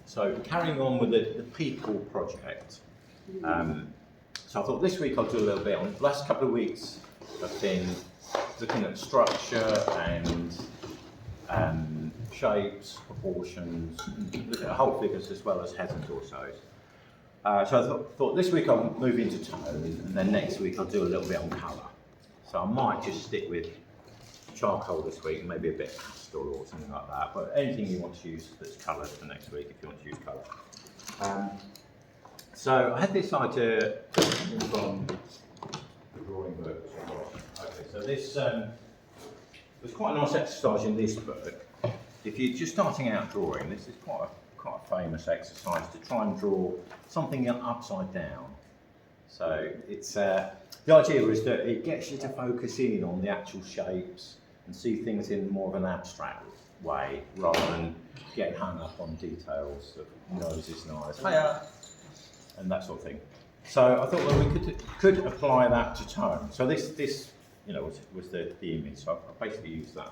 So carrying on with the people project. So I thought this week I'll do a little bit on, the last couple of weeks I've been looking at structure and shapes, proportions, looking at whole figures as well as heads and torsos. So I thought this week I'll move into tone, and then next week I'll do a little bit on colour. So I might just stick with charcoal this week, maybe a bit of pastel or something like that, but anything you want to use that's coloured for next week if you want to use colour. So I had this idea from the drawing book. Okay, so this there's quite a nice exercise in this book. If you're just starting out drawing, this is quite a famous exercise to try and draw something upside down. So it's the idea is that it gets you to focus in on the actual shapes and see things in more of an abstract way rather than getting hung up on details of noses and eyes, and that sort of thing. So I thought, well, we could apply that to tone. So this was the image. So I basically used that.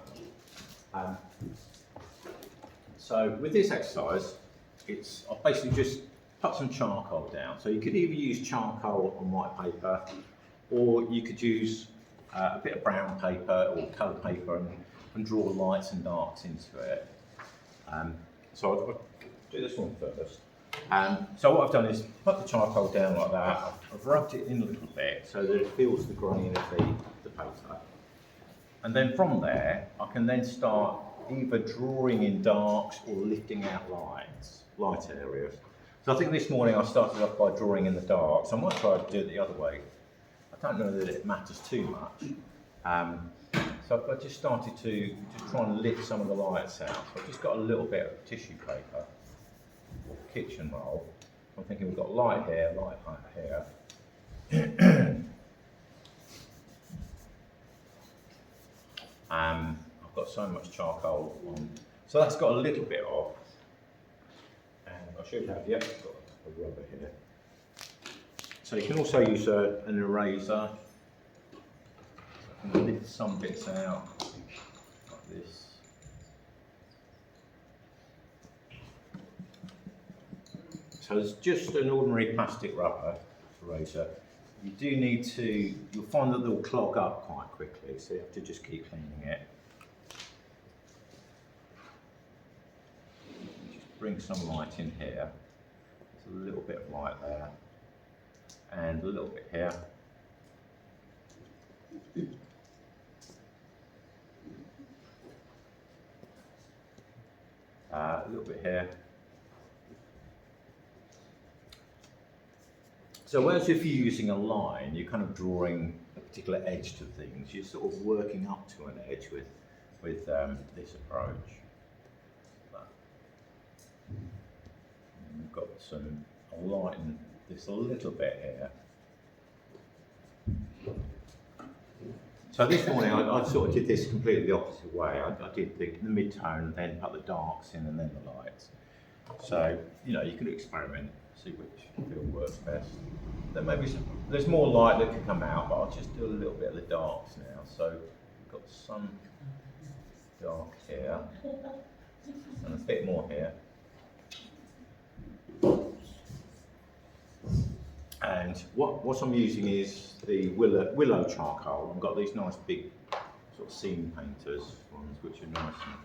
So with this exercise, I've basically just put some charcoal down. So you could either use charcoal on white paper, or you could use a bit of brown paper or coloured paper and draw lights and darks into it. So I'll do this one first. So what I've done is put the charcoal down like that. I've rubbed it in a little bit so that it feels the grain of the paper. And then from there, I can then start either drawing in darks or lifting out light areas. So I think this morning I started off by drawing in the darks. I might try to do it the other way. I don't know that it matters too much. So I just started to just try and lift some of the lights out. So I've just got a little bit of tissue paper or kitchen roll. I'm thinking we've got light here, light here. I've got so much charcoal on, so that's got a little bit off. And I should have, got a rubber here. So you can also use an eraser. I can lift some bits out, like this. So it's just an ordinary plastic rubber eraser. You do need to, you'll find that they'll clog up quite quickly, so you have to just keep cleaning it. Just bring some light in here. There's a little bit of light there, and a little bit here. A little bit here. So whereas if you're using a line, you're kind of drawing a particular edge to things, you're sort of working up to an edge with this approach. We've got a line, this a little bit here. So this morning I sort of did this completely the opposite way. I did the mid-tone, then put the darks in, and then the lights. So you can experiment, see which feel works best. Then maybe there's more light that can come out, but I'll just do a little bit of the darks now. So we've got some dark here, and a bit more here. And what I'm using is the willow charcoal. I've got these nice big sort of seam painters ones, which are nice and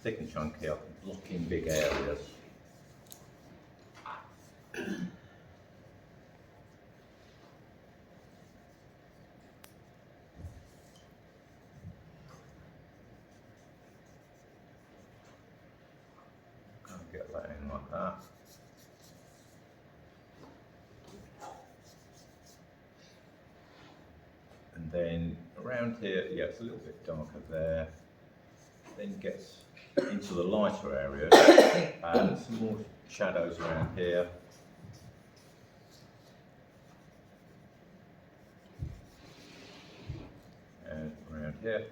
thick and chunky. I can block in big areas. Get that in like that. And then around here, it's a little bit darker there. Then gets into the lighter areas, and some more shadows around here. And around here.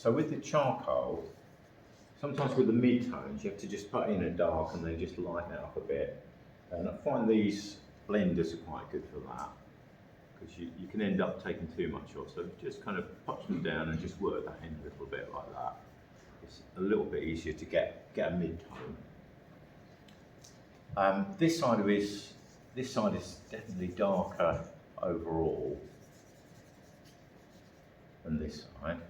With the charcoal, sometimes with the mid-tones you have to just put in a dark and then just lighten it up a bit. And I find these blenders are quite good for that, because you can end up taking too much off. So just kind of pop them down and just work that in a little bit like that. It's a little bit easier to get a mid-tone. This side is definitely darker overall than this side.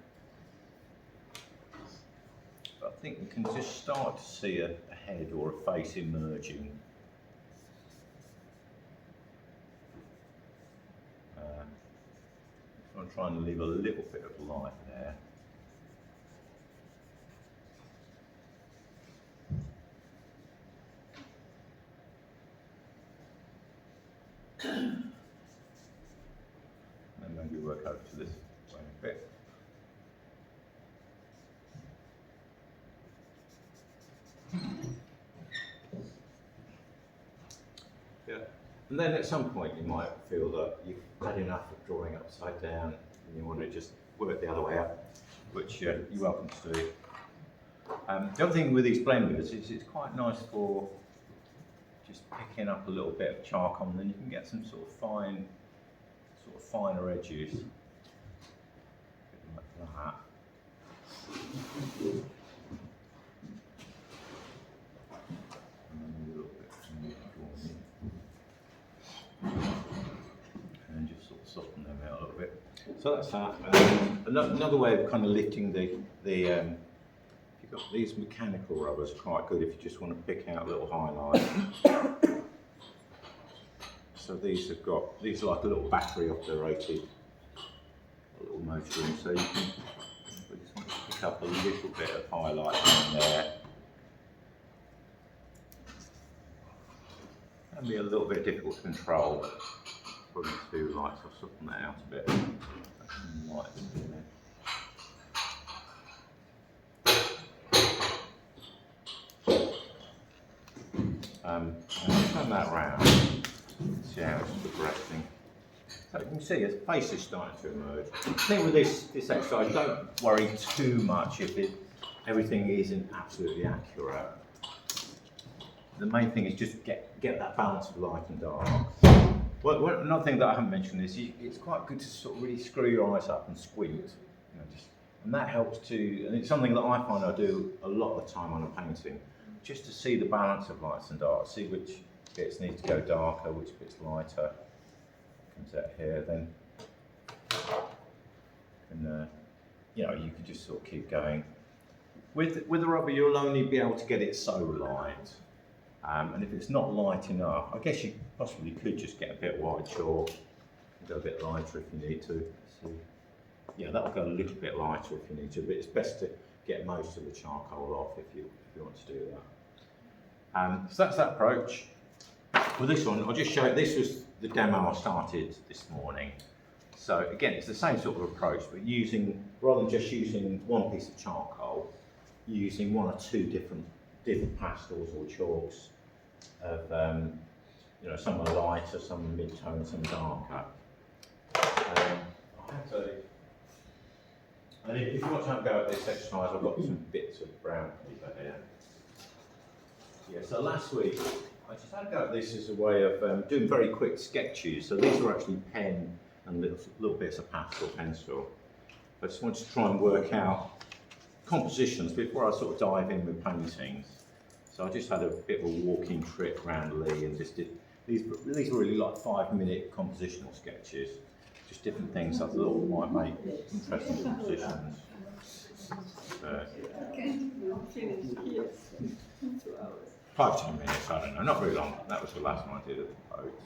But I think we can just start to see a head or a face emerging. I'm trying to leave a little bit of light there. And maybe work over to this way a bit. Yeah. And then at some point you might feel that you've had enough of drawing upside down and you want to just work the other way up, which you're welcome to do. The other thing with these blenders is it's quite nice for just picking up a little bit of charcoal, and then you can get some sort of finer edges, like that. And a little bit and just sort of soften them out a little bit. So that's that. Another way of kind of lifting you've got these mechanical rubbers, quite good if you just want to pick out little highlights. So these are like a little battery operated little motor in, so you can just want to pick up a little bit of highlight in there. Can be a little bit difficult to control, but putting two lights, I'll soften that out a bit. Light in there. And turn that round, see how it's progressing. So you can see his face is starting to emerge. The thing with this exercise, don't worry too much if everything isn't absolutely accurate. The main thing is just get that balance of light and dark. Well, another thing that I haven't mentioned is it's quite good to sort of really screw your eyes up and squint, and that helps too. And it's something that I find I do a lot of the time on a painting, just to see the balance of lights and darks, see which bits need to go darker, which bits lighter. Comes out here, then, and you can just sort of keep going. With the rubber, you'll only be able to get it so light. And if it's not light enough, I guess you possibly could just get a bit of white chalk and go a bit lighter if you need to. So, yeah, that'll go a little bit lighter if you need to, but it's best to get most of the charcoal off if you want to do that. So that's that approach. With this one, I'll just show you, this was the demo I started this morning. So again, it's the same sort of approach, but rather than just using one piece of charcoal, using one or two different pastels or chalks of, some are lighter, some are mid-tone, some darker. And if you want to have a go at this exercise, I've got some bits of brown paper here. Yeah, so last week, I just had a go at this as a way of doing very quick sketches. So these were actually pen and little bits of pastel pencil. I just wanted to try and work out compositions before I sort of dive in with paintings. So I just had a bit of a walking trip around Lee and just did, these were really like 5-minute compositional sketches. Just different things I thought might make interesting compositions. 5-10 minutes, I don't know, not very long. That was the last one I did at the boats.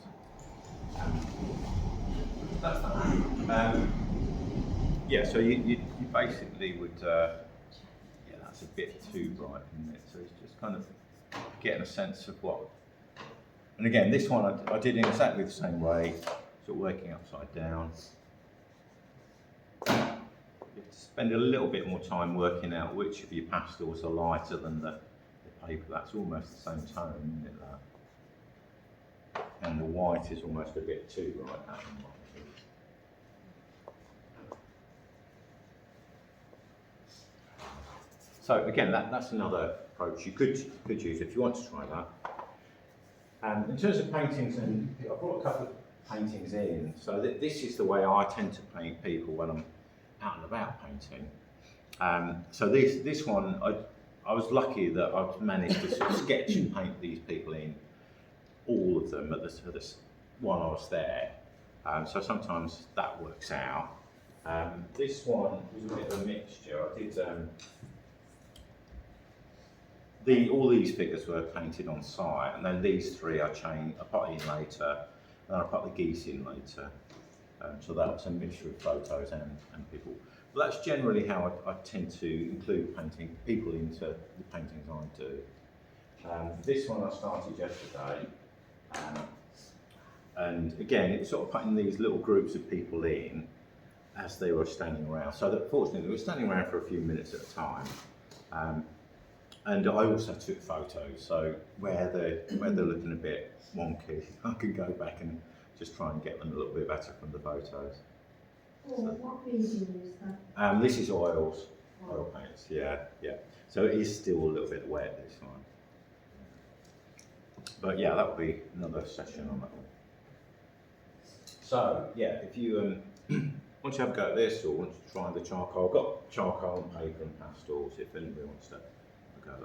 That's that. Yeah, so you basically would, that's a bit too bright, isn't it? So it's just kind of getting a sense of what. And again, this one I did in exactly the same way, sort of working upside down. You have to spend a little bit more time working out which of your pastels are lighter than the paper. That's almost the same tone, isn't it? That? And the white is almost a bit too bright. That one might be. So again, that's another approach you could use if you want to try that. In terms of paintings, and I brought a couple of paintings in. So this is the way I tend to paint people when I'm out and about painting. So this one, I was lucky that I've managed to sort of sketch and paint these people in, all of them at this one I was there. So sometimes that works out. This one was a bit of a mixture. I did all these figures were painted on site, and then these three I put in later, and I put the geese in later. So that was a mixture of photos and people. But that's generally how I tend to include people into the paintings I do. This one I started yesterday, and again, it's sort of putting these little groups of people in as they were standing around. So that fortunately, they were standing around for a few minutes at a time. And I also took photos, so where they're looking a bit wonky, I can go back and just try and get them a little bit better from the photos. Oh, what medium is that? This is oil paints, yeah. So it is still a little bit wet this one. But yeah, that will be another session on that one. So yeah, if you once you have a go at this or want to try the charcoal, I've got charcoal and paper and pastels if anybody wants to have a go at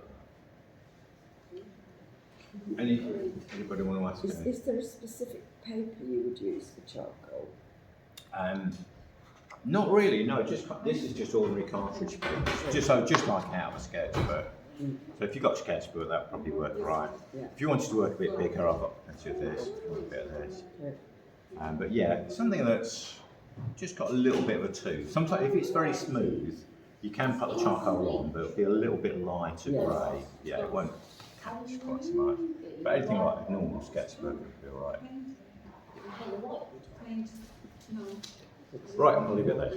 that. Anybody want to ask? Is there a specific paper you would use for charcoal? Not really, no. This is just ordinary cartridge paper, just like out of a sketchbook. So if you've got a sketchbook, that would probably work right. Yeah. If you wanted to work a bit bigger, I've got plenty of this, a bit of this. But yeah, something that's just got a little bit of a tooth. Sometimes if it's very smooth, you can put the charcoal on, but it'll be a little bit lighter grey. Yeah, it won't catch quite so much. But anything like a normal sketchbook would be alright. Right, I'll leave it there.